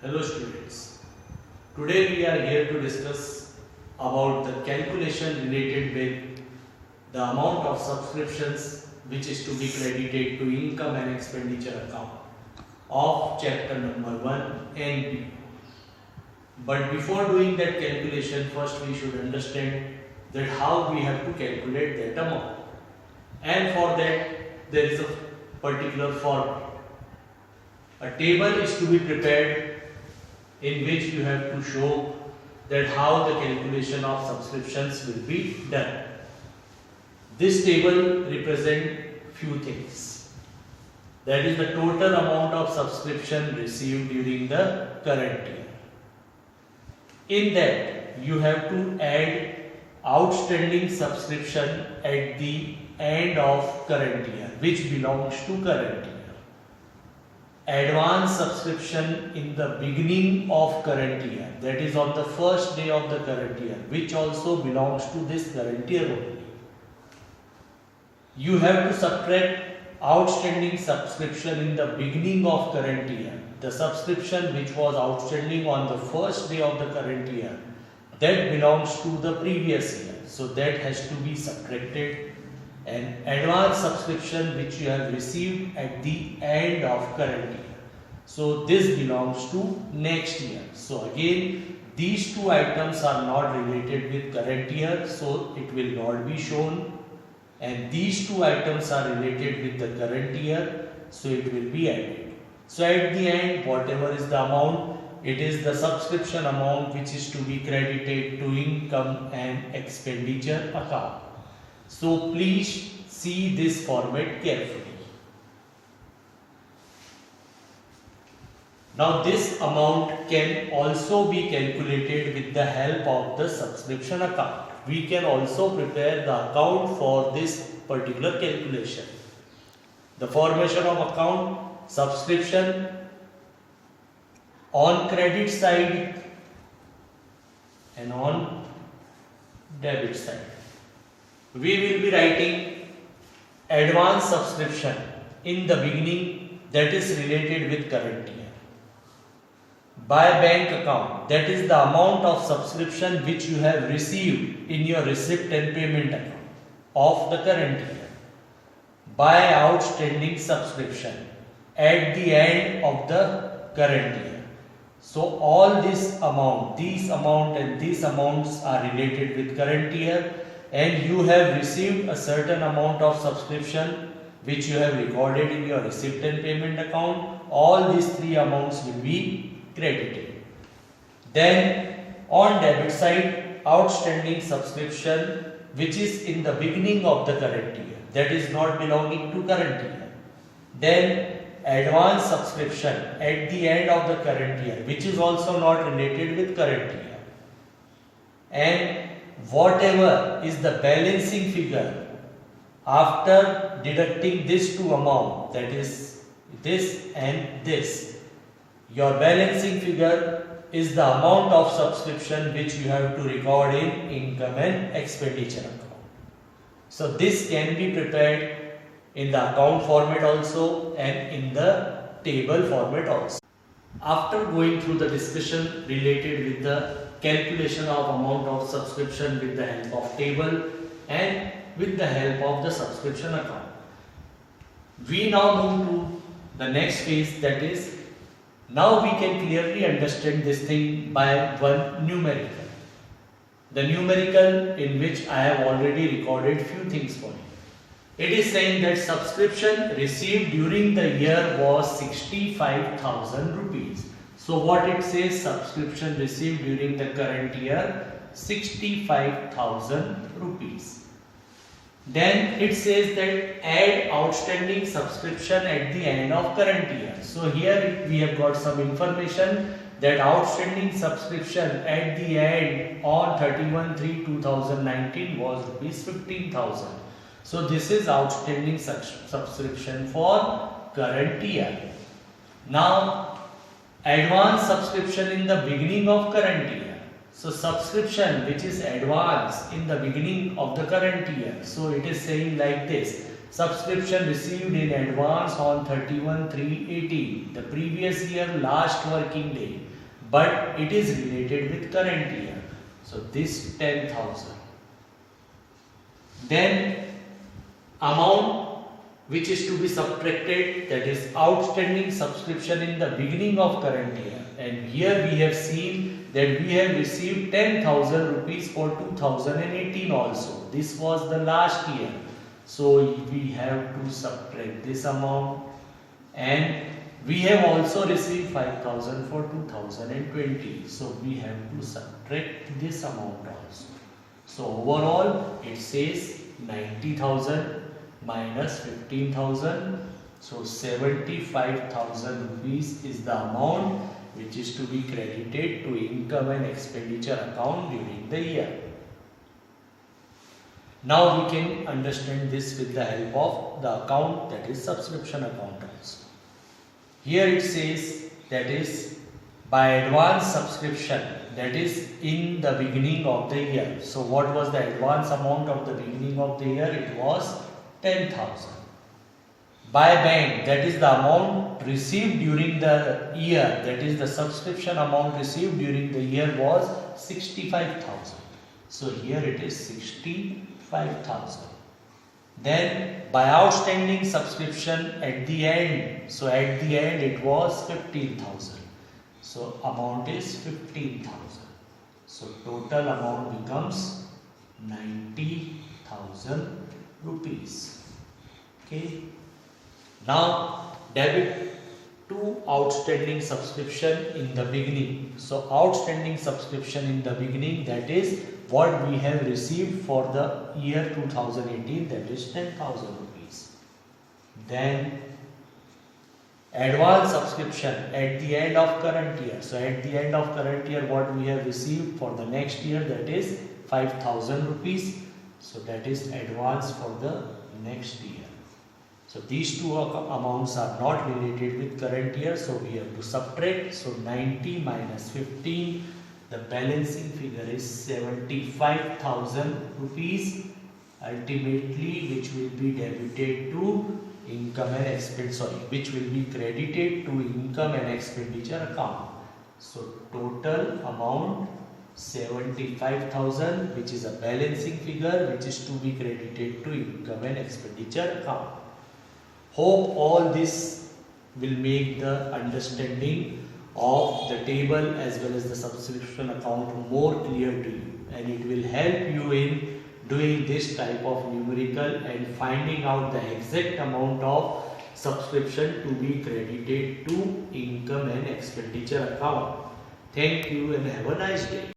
Hello students, today we are here to discuss about the calculation related with the amount of subscriptions which is to be credited to income and expenditure account of chapter number 1 and B. But before doing that calculation, first we should understand that how we have to calculate that amount, and for that there is a particular formula. A table is to be prepared in which you have to show that how the calculation of subscriptions will be done. This table represents few things. That is the total amount of subscription received during the current year. In that you have to add outstanding subscription at the end of current year which belongs to current year. Advance subscription in the beginning of current year, that is on the first day of the current year, which also belongs to this current year only. You have to subtract outstanding subscription in the beginning of current year, the subscription which was outstanding on the first day of the current year, that belongs to the previous year, so that has to be subtracted. An advance subscription which you have received at the end of current year, so this belongs to next year. So again these two items are not related with current year, so it will not be shown, and these two items are related with the current year, so it will be added. So at the end, whatever is the amount, it is the subscription amount which is to be credited to income and expenditure account. So please see this format carefully. Now this amount can also be calculated with the help of the subscription account. We can also prepare the account for this particular calculation. The formation of account: subscription on credit side and on debit side. We will be writing advance subscription in the beginning, that is related with current year. By bank account, that is the amount of subscription which you have received in your receipt and payment account of the current year. By outstanding subscription at the end of the current year. So all this amount, and these amounts are related with current year, and you have received a certain amount of subscription which you have recorded in your receipt and payment account. All these three amounts will be credited. Then on debit side, outstanding subscription which is in the beginning of the current year, that is not belonging to current year. Then advance subscription at the end of the current year, which is also not related with current year. And whatever is the balancing figure after deducting these two amounts, that is this and this, your balancing figure is the amount of subscription which you have to record in income and expenditure account. So this can be prepared in the account format also and in the table format also. After going through the discussion related with the calculation of amount of subscription with the help of table and with the help of the subscription account, we now move to the next phase, that is, now we can clearly understand this thing by one numerical. The numerical in which I have already recorded few things for you. It is saying that subscription received during the year was 65,000 rupees. So what it says, subscription received during the current year 65,000 rupees. Then it says that add outstanding subscription at the end of current year. So here we have got some information that outstanding subscription at the end on 31/3/2019 was rupees 15,000. So this is outstanding subscription for current year. Now advance subscription in the beginning of current year. So subscription which is advanced in the beginning of the current year. So it is saying like this: subscription received in advance on 31/3/18, the previous year last working day, but it is related with current year. So this 10,000. Then amount which is to be subtracted, that is outstanding subscription in the beginning of current year, and here we have seen that we have received 10,000 rupees for 2018 also. This was the last year, so we have to subtract this amount, and we have also received 5,000 for 2020, so we have to subtract this amount also. So overall it says 90,000 minus 15,000, so 75,000 rupees is the amount which is to be credited to income and expenditure account during the year. Now we can understand this with the help of the account, that is subscription account also. Here it says that is by advance subscription, that is in the beginning of the year. So what was the advance amount of the beginning of the year? It was 10,000. By bank, that is the amount received during the year, that is the subscription amount received during the year was 65,000. So here it is 65,000. Then by outstanding subscription at the end, so at the end it was 15,000. So amount is 15,000. So total amount becomes 90,000 rupees. Okay. Now debit to outstanding subscription in the beginning. So outstanding subscription in the beginning, that is what we have received for the year 2018, that is 10,000 rupees. Then advance subscription at the end of current year. So at the end of current year what we have received for the next year, that is 5,000 rupees. So that is advance for the next year. So these two amounts are not related with current year, so we have to subtract. So 90 minus 15, the balancing figure is 75,000 rupees ultimately, which will be debited to income and expense, which will be credited to income and expenditure account. So total amount 75,000, which is a balancing figure which is to be credited to income and expenditure account. Hope all this will make the understanding of the table as well as the subscription account more clear to you, and it will help you in doing this type of numerical and finding out the exact amount of subscription to be credited to income and expenditure account. Thank you and have a nice day.